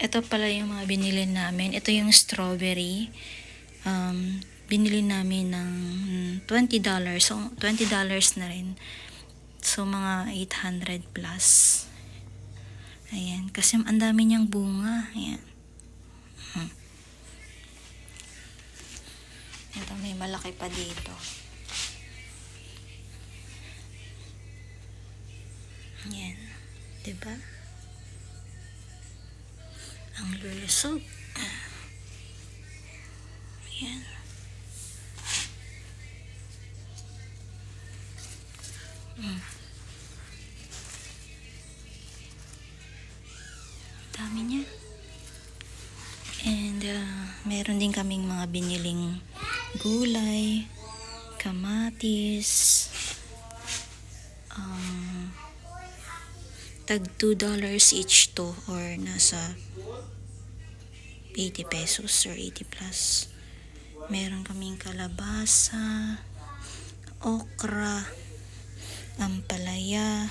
Ito pala yung mga binili namin. Ito yung strawberry. Binili namin ng $20. So, $20 na rin. So, mga 800 plus. Ayan. Kasi ang dami niyang bunga. Ayan. Ito, may malaki pa dito. Ayan. Diba? Ang lulusog. Ayan. Dami niya. And meron din kaming mga biniling gulay, kamatis, tag $2 each to, or nasa 80 pesos or 80 plus. Meron kaming kalabasa, okra, ampalaya,